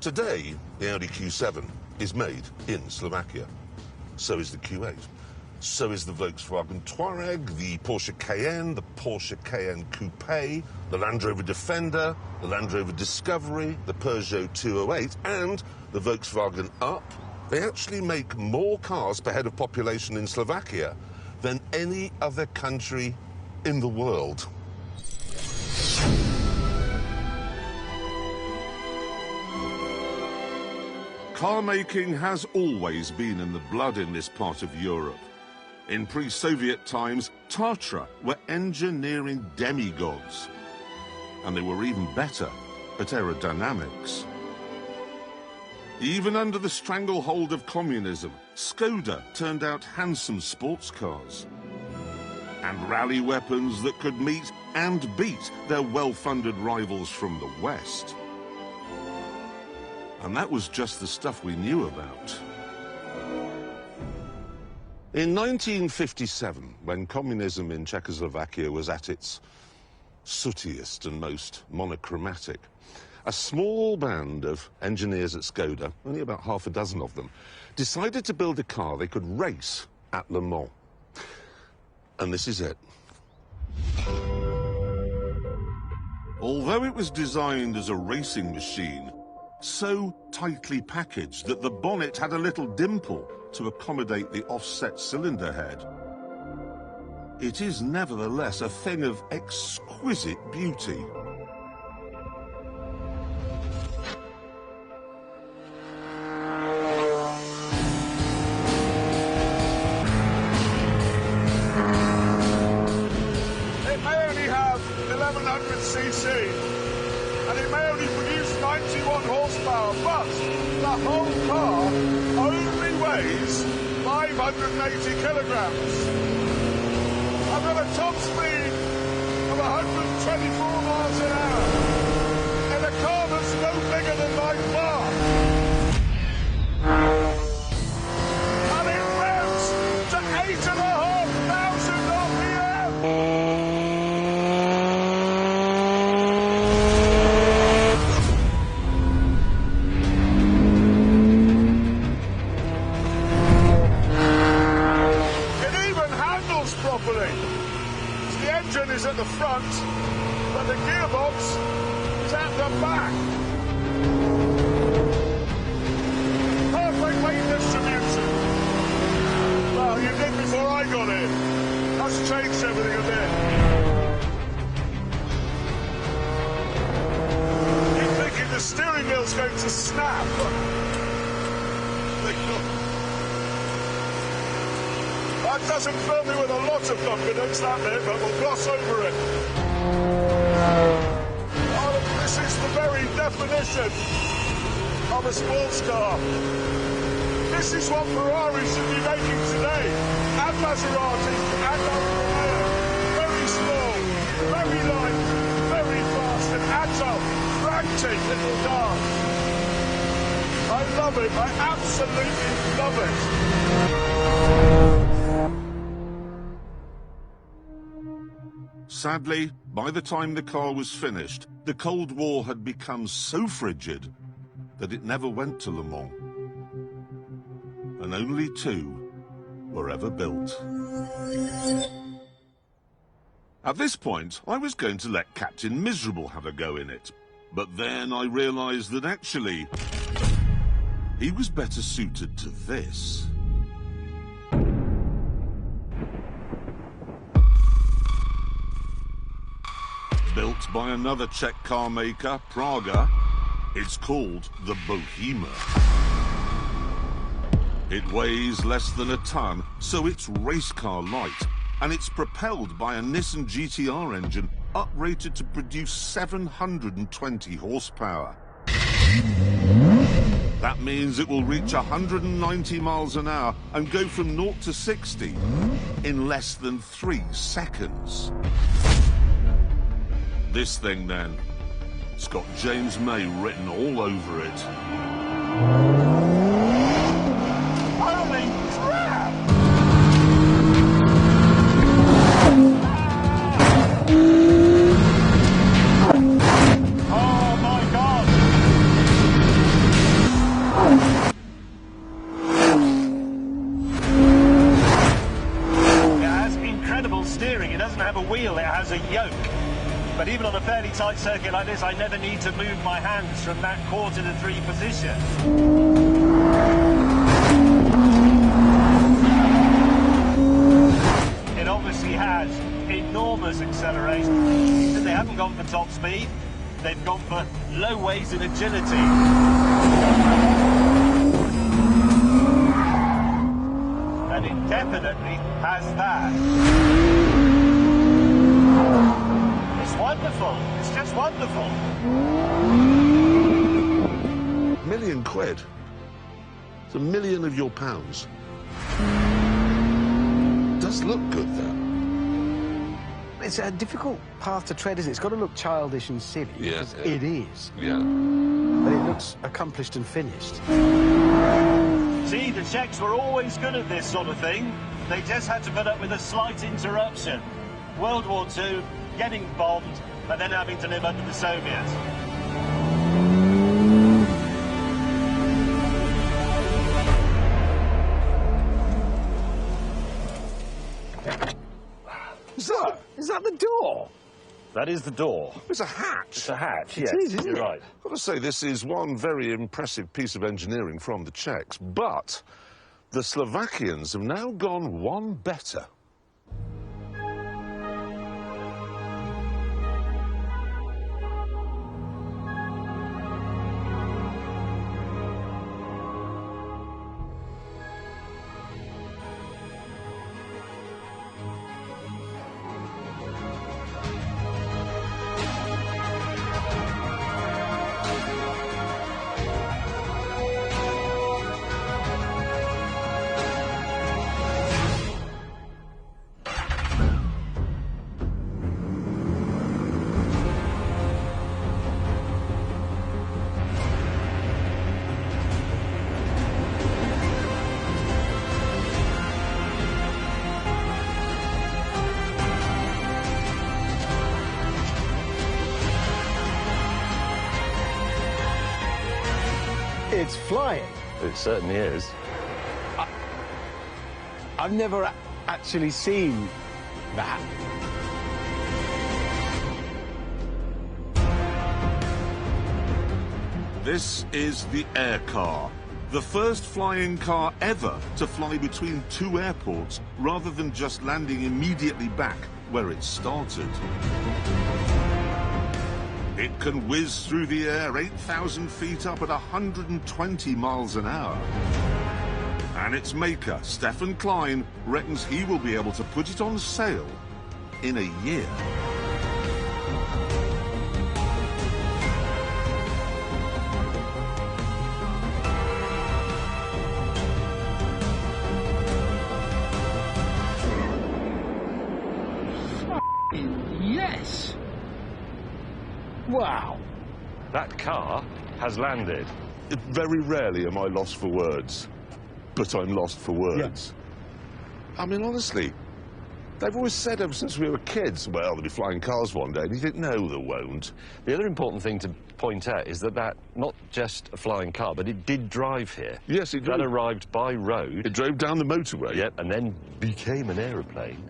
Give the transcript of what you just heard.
Today, the Audi Q7 is made in Slovakia. So is the Q8. So is the Volkswagen Touareg, the Porsche Cayenne, the Porsche Cayenne Coupe, the Land Rover Defender, the Land Rover Discovery, the Peugeot 208, and the Volkswagen Up. They actually make more cars per head of population in Slovakia than any other country in the world. Car making has always been in the blood in this part of Europe. In pre-Soviet times, Tatra were engineering demigods, and they were even better at aerodynamics. Even under the stranglehold of communism, Skoda turned out handsome sports cars and rally weapons that could meet and beat their well-funded rivals from the West. And that was just the stuff we knew about. In 1957, when communism in Czechoslovakia was at its sootiest and most monochromatic, a small band of engineers at Skoda, only about half a dozen of them, decided to build a car they could race at Le Mans. And this is it. Although it was designed as a racing machine, so tightly packaged that the bonnet had a little dimple to accommodate the offset cylinder head, it is nevertheless a thing of exquisite beauty. It may only have 1100cc, and it may only produce 91 horsepower, but the whole car only weighs 580 kilograms. I've got a top speed of 124 miles an hour in a car that's no bigger than my bar. And it revs to 8,500 RPM. Is at the front, but the gearbox is at the back. Perfect weight distribution. Well, you did before I got in. That's changed everything a bit. You're thinking the steering wheel's going to snap. That doesn't fill me with a lot of confidence, that bit, but we'll gloss over it. Oh, this is the very definition of a sports car. This is what Ferrari should be making today, and Maserati, and Alfa Romeo. Very small, very light, very fast, and agile, frantic little car. I love it, I absolutely love it. Sadly, by the time the car was finished, the Cold War had become so frigid that it never went to Le Mans. And only 2 were ever built. At this point, I was going to let Captain Miserable have a go in it. But then I realised that actually, he was better suited to this. Built by another Czech car maker, Praga, it's called the Bohema. It weighs less than a ton, so it's race car light, and it's propelled by a Nissan GTR engine uprated to produce 720 horsepower. That means it will reach 190 miles an hour and go from 0 to 60 in less than 3 seconds. This thing, then, it's got James May written all over it. Holy crap! Oh my God! a yoke. But even on a fairly tight circuit like this, I never need to move my hands from that 4-to-3 position. It obviously has enormous acceleration. They haven't gone for top speed, they've gone for low weight and agility. And it definitely has that. It's wonderful. It's just wonderful. £1,000,000. It's £1,000,000 of your pounds. Does look good, that. It's a difficult path to tread, isn't it? It's got to look childish and silly. Yeah, because it is. Yeah. But it looks accomplished and finished. See, the Czechs were always good at this sort of thing. They just had to put up with a slight interruption. World War II, getting bombed, but then having to live under the Soviets. Is that the door? That is the door. It's a hatch. It's a hatch, yes. It is, isn't You're it? right. I've got to say, this is one very impressive piece of engineering from the Czechs, but the Slovakians have now gone one better. It's flying. It certainly is. I've never actually seen that. This is the air car, the first flying car ever to fly between two airports rather than just landing immediately back where it started. It can whiz through the air 8,000 feet up at 120 miles an hour. And its maker, Stefan Klein, reckons he will be able to put it on sale in a year. Yes. Wow. That car has landed. Very rarely am I lost for words, but I'm lost for words. I mean, honestly, they've always said ever since we were kids, well, there'll be flying cars one day, and you think, no, there won't. The other important thing to point out is that not just a flying car, but it did drive here. Yes, it did. That arrived by road. It drove down the motorway. Yep, and then became an aeroplane.